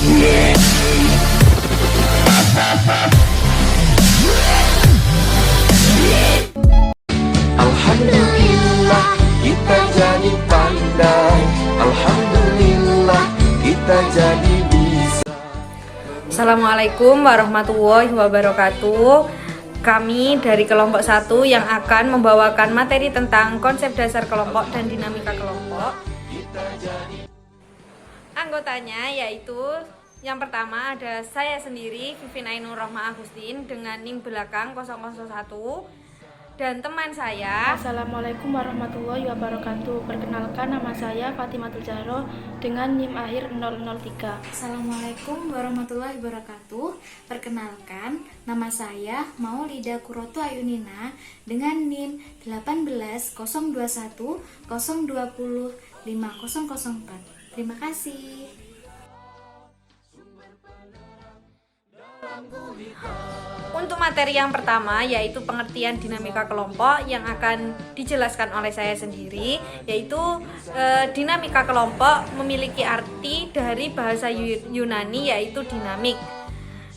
Alhamdulillah kita jadi pandai. Alhamdulillah kita jadi bisa. Assalamualaikum warahmatullahi wabarakatuh. Kami dari kelompok 1 yang akan membawakan materi tentang konsep dasar kelompok dan dinamika kelompok. Anggotanya yaitu yang pertama ada saya sendiri, Vivin Ainur Rohma Agustin dengan NIM belakang 001, dan teman saya. Assalamualaikum warahmatullahi wabarakatuh. Perkenalkan, nama saya Fatimatul Zahro dengan NIM akhir 003. Assalamualaikum warahmatullahi wabarakatuh. Perkenalkan, nama saya Maulida Kuroto Ayunina dengan NIM 18021 020 5004. Terima kasih. Untuk materi yang pertama yaitu pengertian dinamika kelompok yang akan dijelaskan oleh saya sendiri, yaitu dinamika kelompok memiliki arti dari bahasa Yunani yaitu dinamik,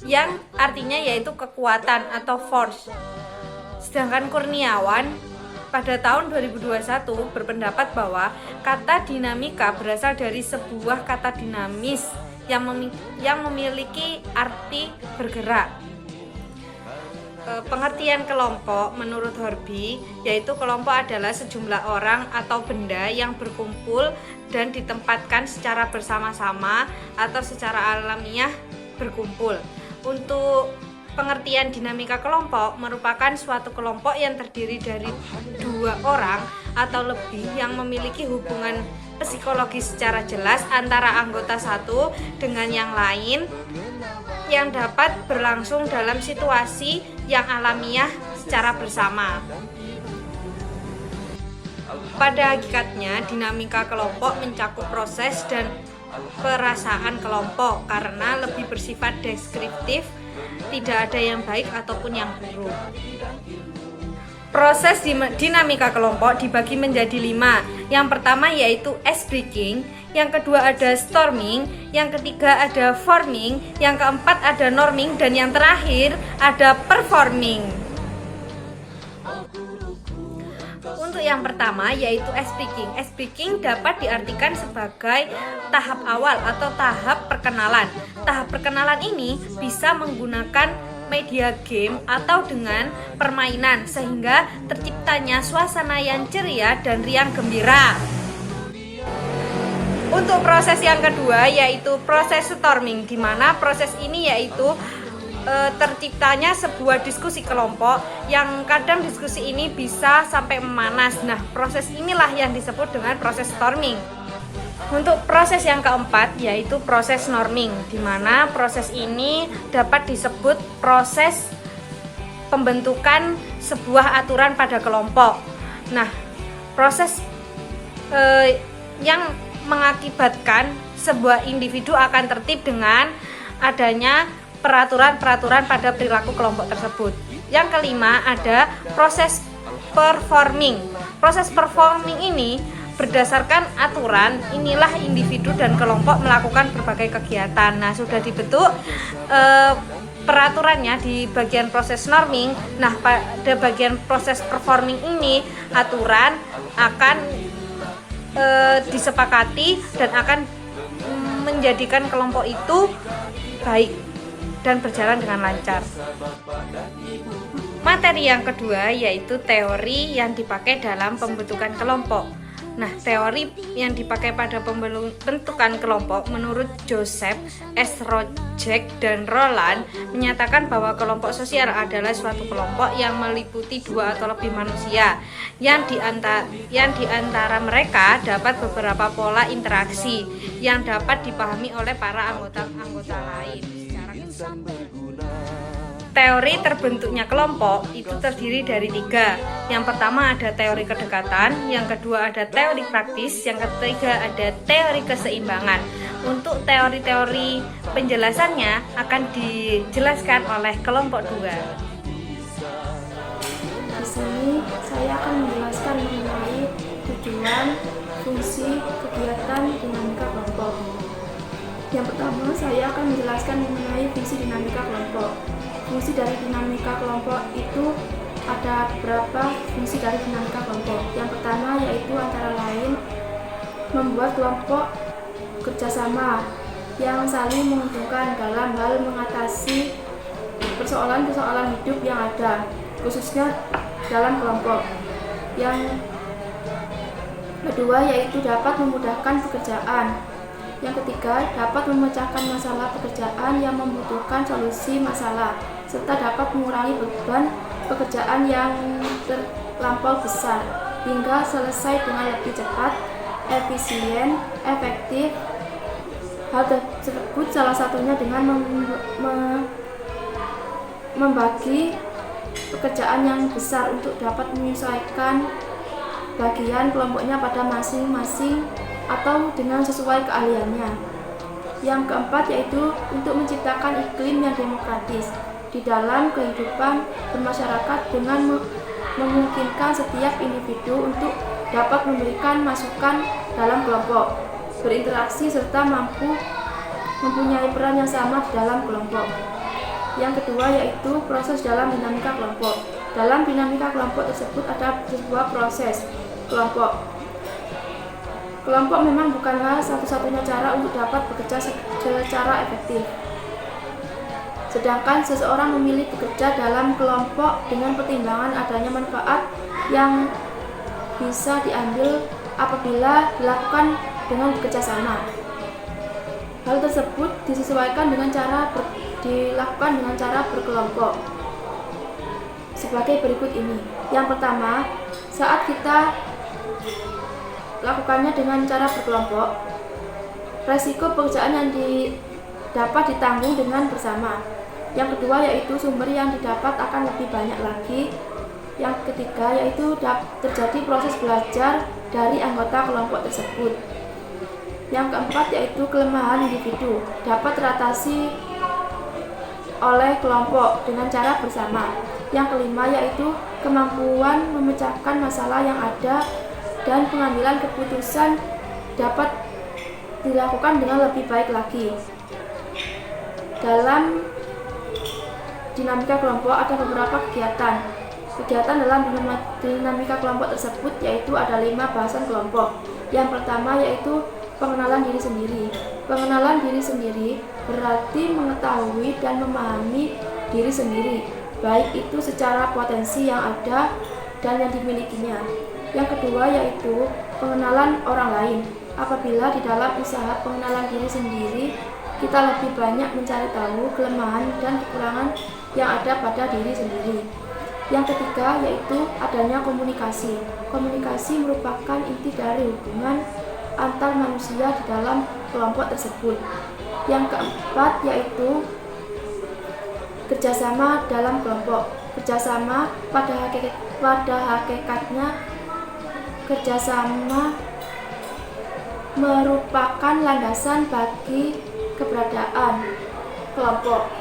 yang artinya yaitu kekuatan atau force. Sedangkan Kurniawan pada tahun 2021 berpendapat bahwa kata dinamika berasal dari sebuah kata dinamis yang memiliki arti bergerak. Pengertian kelompok menurut Horby yaitu kelompok adalah sejumlah orang atau benda yang berkumpul dan ditempatkan secara bersama-sama atau secara alamiah berkumpul. Untuk pengertian dinamika kelompok merupakan suatu kelompok yang terdiri dari 2 orang atau lebih yang memiliki hubungan psikologis secara jelas antara anggota satu dengan yang lain, yang dapat berlangsung dalam situasi yang alamiah secara bersama. Pada hakikatnya, dinamika kelompok mencakup proses dan perasaan kelompok karena lebih bersifat deskriptif, tidak ada yang baik ataupun yang buruk. Proses dinamika kelompok dibagi menjadi 5. Yang pertama yaitu ice breaking, yang kedua ada storming, yang ketiga ada forming, yang keempat ada norming, dan yang terakhir ada performing. Untuk yang pertama yaitu ice breaking. Ice breaking dapat diartikan sebagai tahap awal atau tahap perkenalan. Tahap perkenalan ini bisa menggunakan media game atau dengan permainan sehingga terciptanya suasana yang ceria dan riang gembira. Untuk proses yang kedua yaitu proses storming, di mana proses ini yaitu terciptanya sebuah diskusi kelompok yang kadang diskusi ini bisa sampai memanas. Nah, proses inilah yang disebut dengan proses storming. Untuk proses yang keempat yaitu proses norming, di mana proses ini dapat disebut proses pembentukan sebuah aturan pada kelompok. Nah, proses yang mengakibatkan sebuah individu akan tertib dengan adanya peraturan-peraturan pada perilaku kelompok tersebut. Yang kelima ada proses performing. Proses performing ini berdasarkan aturan inilah individu dan kelompok melakukan berbagai kegiatan. Nah, sudah dibentuk peraturannya di bagian proses norming. Nah, pada bagian proses performing ini aturan akan disepakati dan akan menjadikan kelompok itu baik dan berjalan dengan lancar. Materi yang kedua yaitu teori yang dipakai dalam pembentukan kelompok. Nah, teori yang dipakai pada pembentukan kelompok menurut Joseph S. Rojek dan Roland menyatakan bahwa kelompok sosial adalah suatu kelompok yang meliputi 2 atau lebih manusia yang di antara mereka dapat beberapa pola interaksi yang dapat dipahami oleh para anggota lain secara Teori terbentuknya kelompok itu terdiri dari 3. Yang pertama ada teori kedekatan, yang kedua ada teori praktis, yang ketiga ada teori keseimbangan. Untuk teori-teori penjelasannya akan dijelaskan oleh kelompok 2. Di sini saya akan menjelaskan mengenai tujuan, fungsi, kegiatan dinamika kelompok. Yang pertama, saya akan menjelaskan mengenai fungsi dinamika kelompok. Fungsi dari dinamika kelompok itu ada beberapa fungsi dari dinamika kelompok. Yang pertama yaitu antara lain membuat kelompok kerjasama yang saling menguntungkan dalam hal mengatasi persoalan-persoalan hidup yang ada, khususnya dalam kelompok. Yang kedua yaitu dapat memudahkan pekerjaan. Yang ketiga, dapat memecahkan masalah pekerjaan yang membutuhkan solusi masalah, serta dapat mengurangi beban pekerjaan yang terlampau besar hingga selesai dengan lebih cepat, efisien, efektif. Hal tersebut salah satunya dengan membagi pekerjaan yang besar untuk dapat menyesuaikan bagian kelompoknya pada masing-masing atau dengan sesuai keahliannya. Yang keempat yaitu untuk menciptakan iklim yang demokratis di dalam kehidupan bermasyarakat dengan memungkinkan setiap individu untuk dapat memberikan masukan dalam kelompok, berinteraksi serta mempunyai peran yang sama di dalam kelompok. Yang kedua yaitu proses dalam dinamika kelompok. Dalam dinamika kelompok tersebut ada sebuah proses kelompok. Kelompok memang bukanlah satu-satunya cara untuk dapat bekerja secara efektif. Sedangkan seseorang memilih bekerja dalam kelompok dengan pertimbangan adanya manfaat yang bisa diambil apabila dilakukan dengan bekerja sama. Hal tersebut disesuaikan dengan dilakukan dengan cara berkelompok sebagai berikut ini. Yang pertama, saat kita lakukannya dengan cara berkelompok, resiko pekerjaan yang dapat ditanggung dengan bersama. Yang kedua yaitu sumber yang didapat akan lebih banyak lagi. Yang ketiga yaitu terjadi proses belajar dari anggota kelompok tersebut. Yang keempat yaitu kelemahan individu dapat teratasi oleh kelompok dengan cara bersama. Yang kelima yaitu kemampuan memecahkan masalah yang ada dan pengambilan keputusan dapat dilakukan dengan lebih baik lagi. Dalam dinamika kelompok ada beberapa kegiatan. Kegiatan dalam dinamika kelompok tersebut yaitu ada 5 bahasan kelompok. Yang pertama yaitu pengenalan diri sendiri. Pengenalan diri sendiri berarti mengetahui dan memahami diri sendiri, baik itu secara potensi yang ada dan yang dimilikinya. Yang kedua yaitu pengenalan orang lain. Apabila di dalam usaha pengenalan diri sendiri, kita lebih banyak mencari tahu kelemahan dan kekurangan yang ada pada diri sendiri. Yang ketiga yaitu adanya komunikasi. Komunikasi merupakan inti dari hubungan antar manusia di dalam kelompok tersebut. Yang keempat yaitu kerjasama dalam kelompok. Kerjasama pada hakikatnya kerjasama merupakan landasan bagi keberadaan kelompok.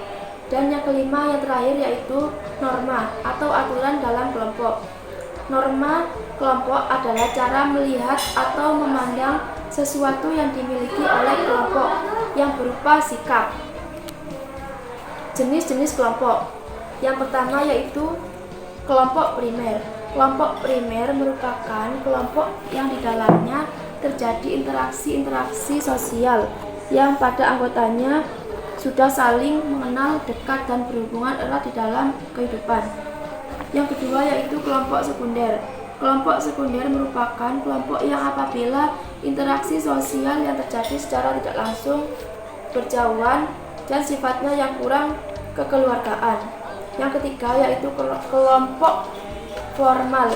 Dan yang kelima yang terakhir yaitu norma atau aturan dalam kelompok. Norma kelompok adalah cara melihat atau memandang sesuatu yang dimiliki oleh kelompok yang berupa sikap. Jenis-jenis kelompok. Yang pertama yaitu kelompok primer. Kelompok primer merupakan kelompok yang di dalamnya terjadi interaksi sosial yang pada anggotanya sudah saling mengenal dekat dan berhubungan erat di dalam kehidupan. Yang kedua yaitu kelompok sekunder. Kelompok sekunder merupakan kelompok yang apabila interaksi sosial yang terjadi secara tidak langsung, berjauhan, dan sifatnya yang kurang kekeluargaan. Yang ketiga yaitu kelompok formal,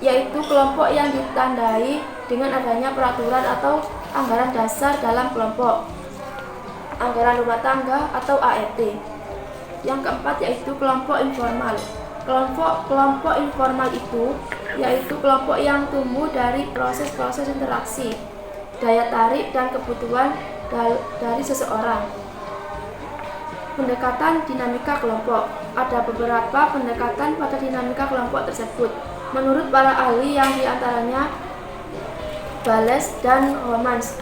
yaitu kelompok yang ditandai dengan adanya peraturan atau anggaran dasar dalam kelompok, anggaran rumah tangga atau ART. Yang keempat yaitu kelompok informal. Kelompok informal itu yaitu kelompok yang tumbuh dari proses-proses interaksi, daya tarik dan kebutuhan dari seseorang. Pendekatan dinamika kelompok. Ada beberapa pendekatan pada dinamika kelompok tersebut. Menurut para ahli yang diantaranya Bales dan Homans.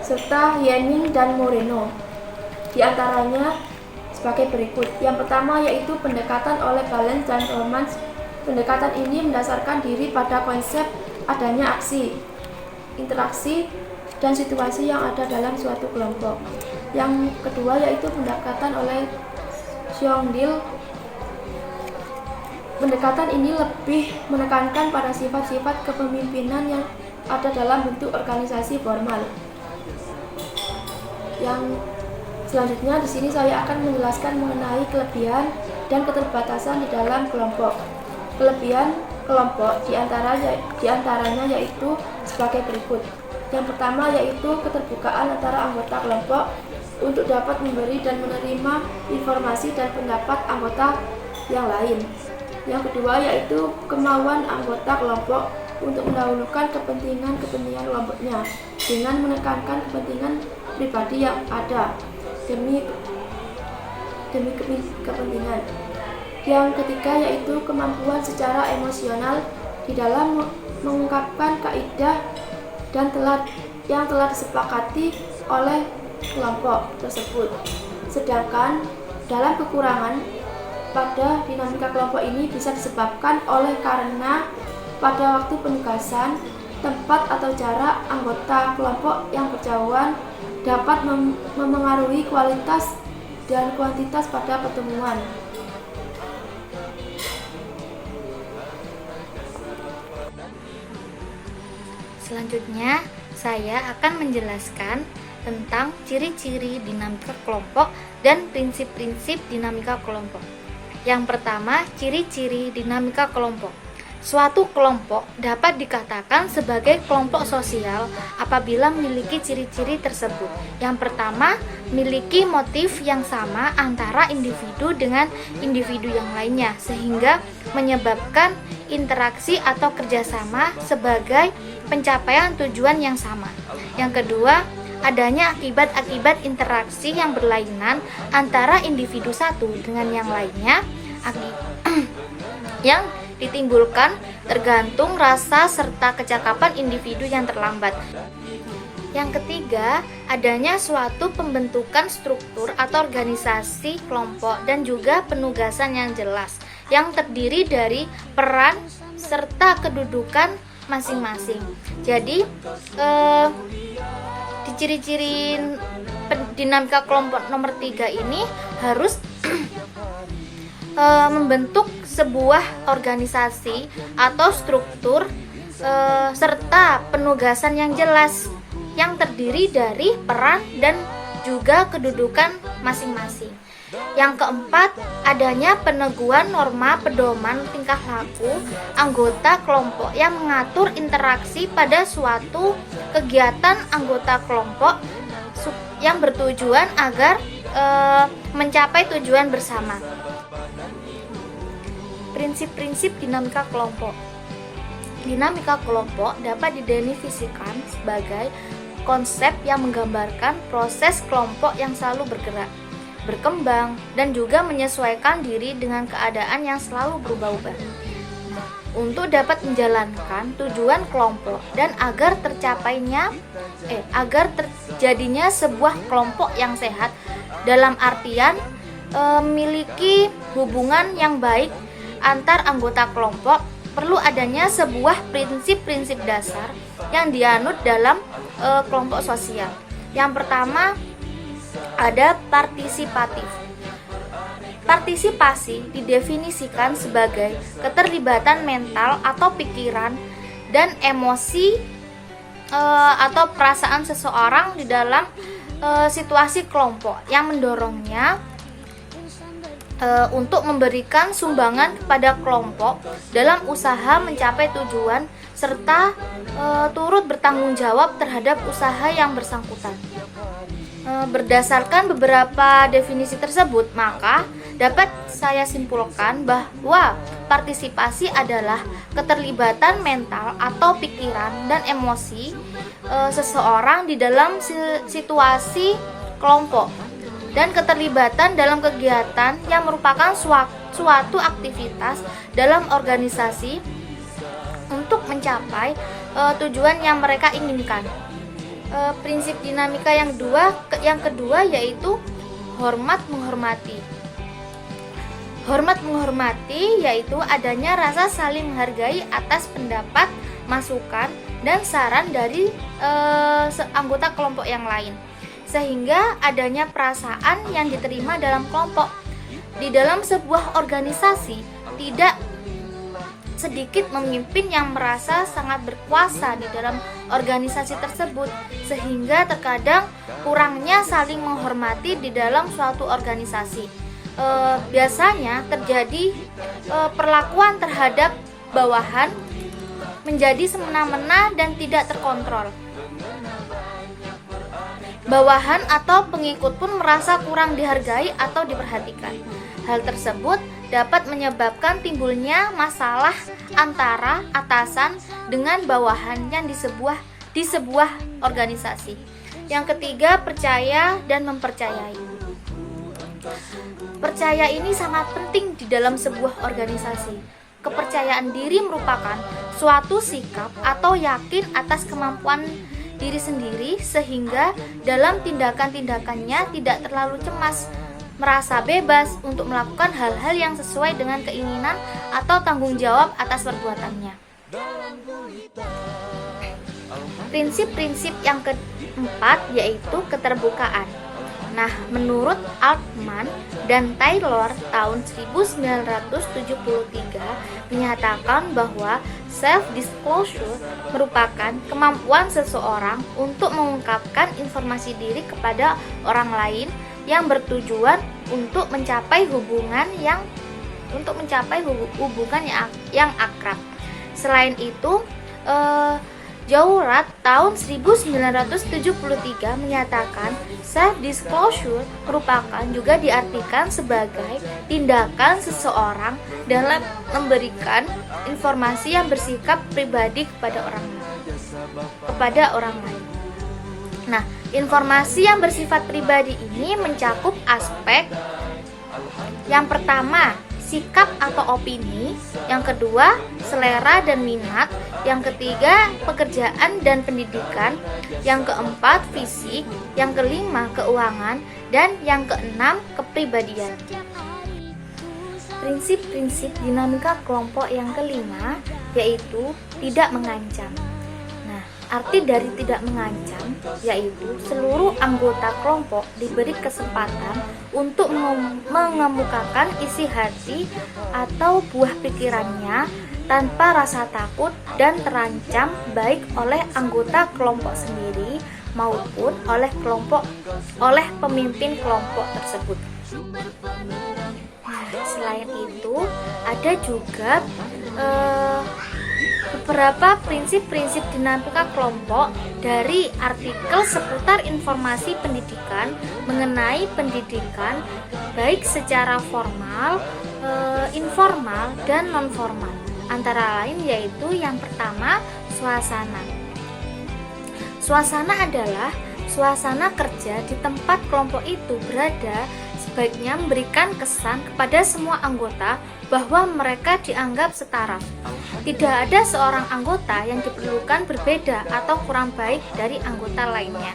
serta Yenning dan Moreno. Di antaranya sebagai berikut. Yang pertama yaitu pendekatan oleh Ballance dan Romans. Pendekatan ini mendasarkan diri pada konsep adanya aksi, interaksi, dan situasi yang ada dalam suatu kelompok. Yang kedua yaitu pendekatan oleh Xiongdil. Pendekatan ini lebih menekankan pada sifat-sifat kepemimpinan yang ada dalam bentuk organisasi formal. Yang selanjutnya di sini saya akan menjelaskan mengenai kelebihan dan keterbatasan di dalam kelompok. Kelebihan kelompok diantaranya yaitu sebagai berikut. Yang pertama yaitu keterbukaan antara anggota kelompok untuk dapat memberi dan menerima informasi dan pendapat anggota yang lain. Yang kedua yaitu kemauan anggota kelompok untuk mendahulukan kepentingan kelompoknya dengan menekankan kepentingan pribadi yang ada demi kepentingan. Yang ketiga yaitu kemampuan secara emosional di dalam mengungkapkan kaidah dan yang telah disepakati oleh kelompok tersebut. Sedangkan dalam kekurangan pada dinamika kelompok ini bisa disebabkan oleh karena pada waktu penugasan, tempat atau jarak anggota kelompok yang berjauhan dapat memengaruhi kualitas dan kuantitas pada pertemuan. Selanjutnya, saya akan menjelaskan tentang ciri-ciri dinamika kelompok dan prinsip-prinsip dinamika kelompok. Yang pertama, ciri-ciri dinamika kelompok. Suatu kelompok dapat dikatakan sebagai kelompok sosial apabila memiliki ciri-ciri tersebut. Yang pertama, memiliki motif yang sama antara individu dengan individu yang lainnya, sehingga menyebabkan interaksi atau kerjasama sebagai pencapaian tujuan yang sama. Yang kedua, adanya akibat-akibat interaksi yang berlainan antara individu satu dengan yang lainnya yang ditimbulkan tergantung rasa serta kecakapan individu yang terlambat. Yang ketiga, adanya suatu pembentukan struktur atau organisasi kelompok dan juga penugasan yang jelas yang terdiri dari peran serta kedudukan masing-masing. Jadi, di ciri-ciri dinamika kelompok nomor 3 ini harus membentuk sebuah organisasi atau struktur serta penugasan yang jelas yang terdiri dari peran dan juga kedudukan masing-masing. Yang keempat, adanya peneguhan norma pedoman tingkah laku anggota kelompok yang mengatur interaksi pada suatu kegiatan anggota kelompok yang bertujuan agar mencapai tujuan bersama. Prinsip-prinsip dinamika kelompok. Dinamika kelompok dapat didefinisikan sebagai konsep yang menggambarkan proses kelompok yang selalu bergerak, berkembang, dan juga menyesuaikan diri dengan keadaan yang selalu berubah-ubah. Untuk dapat menjalankan tujuan kelompok dan agar terjadinya sebuah kelompok yang sehat dalam artian memiliki hubungan yang baik antar anggota kelompok, perlu adanya sebuah prinsip-prinsip dasar yang dianut dalam kelompok sosial. Yang pertama, ada partisipatif. Partisipasi didefinisikan sebagai keterlibatan mental atau pikiran dan emosi atau perasaan seseorang di dalam situasi kelompok yang mendorongnya untuk memberikan sumbangan kepada kelompok dalam usaha mencapai tujuan serta turut bertanggung jawab terhadap usaha yang bersangkutan. Berdasarkan beberapa definisi tersebut, maka dapat saya simpulkan bahwa partisipasi adalah keterlibatan mental atau pikiran dan emosi seseorang di dalam situasi kelompok dan keterlibatan dalam kegiatan yang merupakan suatu aktivitas dalam organisasi untuk mencapai tujuan yang mereka inginkan. Prinsip dinamika yang kedua yaitu hormat menghormati. Hormat menghormati yaitu adanya rasa saling menghargai atas pendapat, masukan, dan saran dari anggota kelompok yang lain, sehingga adanya perasaan yang diterima dalam kelompok. Di dalam sebuah organisasi, tidak sedikit pemimpin yang merasa sangat berkuasa di dalam organisasi tersebut, sehingga terkadang kurangnya saling menghormati di dalam suatu organisasi. Biasanya terjadi perlakuan terhadap bawahan menjadi semena-mena dan tidak terkontrol. Bawahan atau pengikut pun merasa kurang dihargai atau diperhatikan. Hal tersebut dapat menyebabkan timbulnya masalah antara atasan dengan bawahan yang di sebuah organisasi. Yang ketiga, percaya dan mempercayai. Percaya ini sangat penting di dalam sebuah organisasi. Kepercayaan diri merupakan suatu sikap atau yakin atas kemampuan diri sendiri, sehingga dalam tindakan-tindakannya tidak terlalu cemas, merasa bebas untuk melakukan hal-hal yang sesuai dengan keinginan atau tanggung jawab atas perbuatannya. Prinsip-prinsip yang keempat yaitu keterbukaan. Nah, menurut Altman dan Taylor tahun 1973 menyatakan bahwa self-disclosure merupakan kemampuan seseorang untuk mengungkapkan informasi diri kepada orang lain yang bertujuan untuk mencapai hubungan yang akrab. Selain itu, Jaurat tahun 1973 menyatakan self-disclosure merupakan juga diartikan sebagai tindakan seseorang dalam memberikan informasi yang bersifat pribadi kepada orang lain. Nah, informasi yang bersifat pribadi ini mencakup aspek yang pertama, sikap atau opini, yang kedua, selera dan minat, yang ketiga, pekerjaan dan pendidikan, yang keempat, fisik, yang kelima, keuangan, dan yang keenam, kepribadian. Prinsip-prinsip dinamika kelompok yang kelima yaitu tidak mengancam. Arti dari tidak mengancam yaitu seluruh anggota kelompok diberi kesempatan untuk mengemukakan isi hati atau buah pikirannya tanpa rasa takut dan terancam, baik oleh anggota kelompok sendiri maupun oleh pemimpin kelompok tersebut. Selain itu, ada juga beberapa prinsip-prinsip dinamika kelompok dari artikel seputar informasi pendidikan mengenai pendidikan baik secara formal, informal, dan non-formal. Antara lain yaitu yang pertama, suasana. Suasana adalah suasana kerja di tempat kelompok itu berada, sebaiknya memberikan kesan kepada semua anggota bahwa mereka dianggap setara. Tidak ada seorang anggota yang diperlukan berbeda atau kurang baik dari anggota lainnya.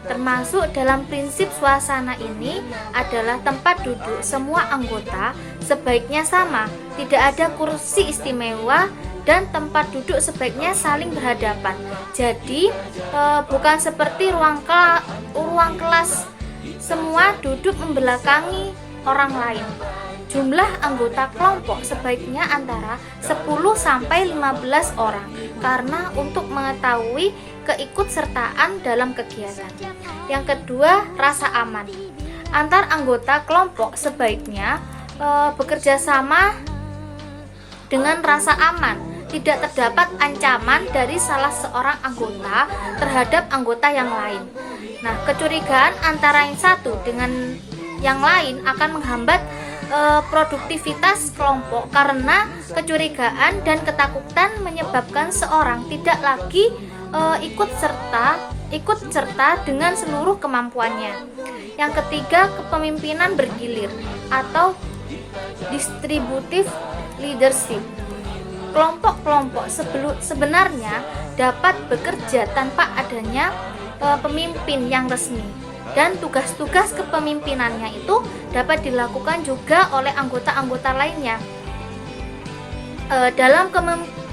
Termasuk dalam prinsip suasana ini adalah tempat duduk semua anggota sebaiknya sama, tidak ada kursi istimewa, dan tempat duduk sebaiknya saling berhadapan. Jadi bukan seperti ruang kelas semua duduk membelakangi orang lain. Jumlah anggota kelompok sebaiknya antara 10-15 orang karena untuk mengetahui keikutsertaan dalam kegiatan. Yang kedua, rasa aman. Antar anggota kelompok sebaiknya bekerja sama dengan rasa aman. Tidak terdapat ancaman dari salah seorang anggota terhadap anggota yang lain. Nah, kecurigaan antara yang satu dengan yang lain akan menghambat produktivitas kelompok karena kecurigaan dan ketakutan menyebabkan seorang tidak lagi ikut serta dengan seluruh kemampuannya. Yang ketiga, kepemimpinan bergilir atau distributive leadership. Kelompok-kelompok sebenarnya dapat bekerja tanpa adanya pemimpin yang resmi, dan tugas-tugas kepemimpinannya itu dapat dilakukan juga oleh anggota-anggota lainnya. Dalam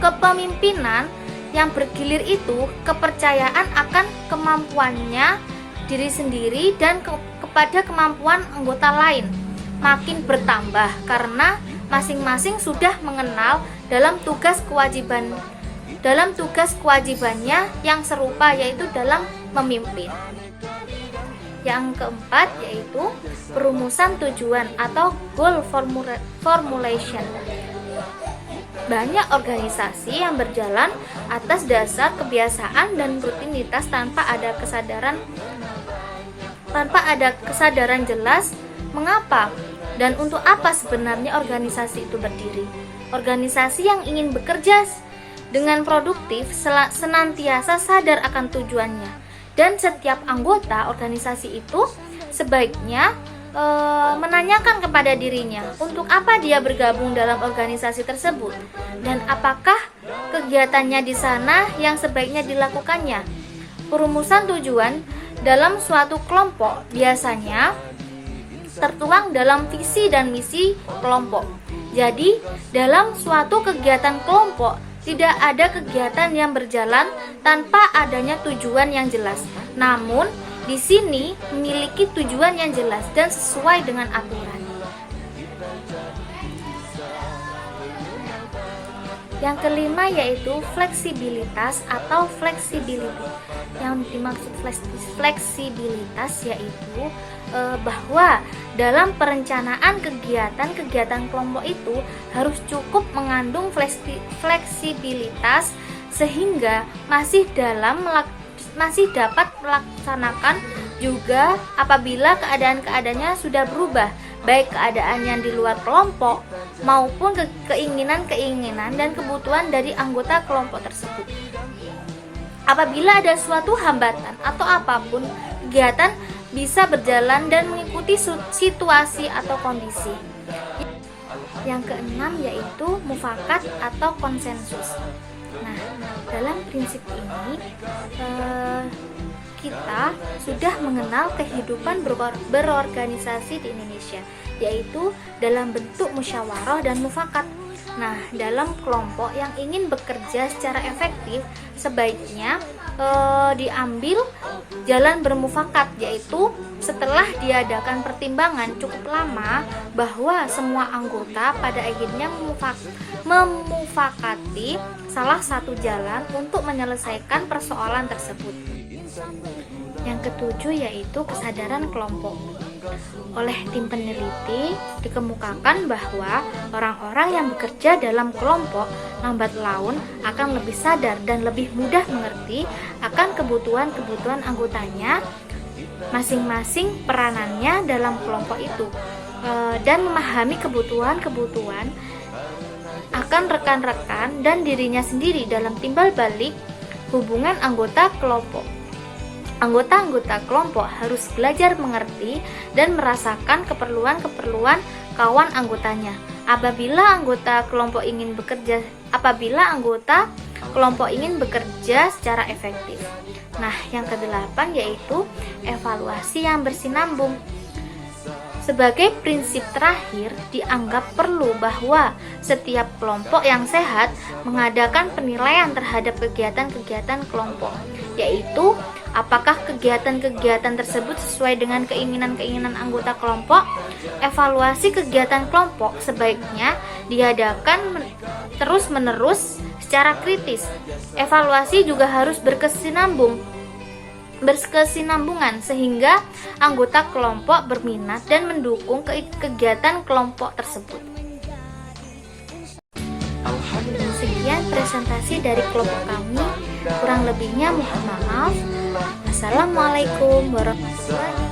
kepemimpinan yang bergilir itu, kepercayaan akan kemampuannya diri sendiri dan kepada kemampuan anggota lain makin bertambah karena masing-masing sudah mengenal dalam tugas kewajibannya yang serupa, yaitu dalam memimpin. Yang keempat yaitu perumusan tujuan atau goal formulation. Banyak organisasi yang berjalan atas dasar kebiasaan dan rutinitas tanpa ada kesadaran jelas mengapa dan untuk apa sebenarnya organisasi itu berdiri. Organisasi yang ingin bekerja dengan produktif senantiasa sadar akan tujuannya, dan setiap anggota organisasi itu sebaiknya menanyakan kepada dirinya untuk apa dia bergabung dalam organisasi tersebut dan apakah kegiatannya di sana yang sebaiknya dilakukannya. Perumusan tujuan dalam suatu kelompok biasanya tertuang dalam visi dan misi kelompok. Jadi, dalam suatu kegiatan kelompok tidak ada kegiatan yang berjalan tanpa adanya tujuan yang jelas. Namun, di sini memiliki tujuan yang jelas dan sesuai dengan aturan. Yang kelima yaitu fleksibilitas atau flexibility. Yang dimaksud fleksibilitas yaitu bahwa dalam perencanaan kegiatan kelompok itu harus cukup mengandung fleksibilitas sehingga masih dapat melaksanakan juga apabila keadaannya sudah berubah, baik keadaan yang di luar kelompok maupun keinginan dan kebutuhan dari anggota kelompok tersebut. Apabila ada suatu hambatan atau apapun, kegiatan bisa berjalan dan mengikuti situasi atau kondisi. Yang keenam yaitu mufakat atau konsensus. Nah, dalam prinsip ini kita sudah mengenal kehidupan berorganisasi di Indonesia, yaitu dalam bentuk musyawarah dan mufakat. Nah, dalam kelompok yang ingin bekerja secara efektif, sebaiknya diambil jalan bermufakat, yaitu setelah diadakan pertimbangan cukup lama bahwa semua anggota pada akhirnya memufakati salah satu jalan untuk menyelesaikan persoalan tersebut. Yang ketujuh yaitu kesadaran kelompok. Oleh tim peneliti dikemukakan bahwa orang-orang yang bekerja dalam kelompok lambat laun akan lebih sadar dan lebih mudah mengerti akan kebutuhan anggotanya masing-masing peranannya dalam kelompok itu, dan memahami kebutuhan akan rekan-rekan dan dirinya sendiri dalam timbal balik hubungan anggota kelompok. Anggota-anggota kelompok harus belajar mengerti dan merasakan keperluan kawan anggotanya. Apabila anggota kelompok ingin bekerja secara efektif. Nah, yang kedelapan yaitu evaluasi yang bersinambung. Sebagai prinsip terakhir, dianggap perlu bahwa setiap kelompok yang sehat mengadakan penilaian terhadap kegiatan-kegiatan kelompok, yaitu apakah kegiatan-kegiatan tersebut sesuai dengan keinginan-keinginan anggota kelompok. Evaluasi kegiatan kelompok sebaiknya diadakan terus-menerus secara kritis. Evaluasi juga harus berkesinambungan sehingga anggota kelompok berminat dan mendukung kegiatan kelompok tersebut. Sekian presentasi dari kelompok kami, kurang lebihnya mohon maaf. Assalamualaikum warahmatullahi wabarakatuh.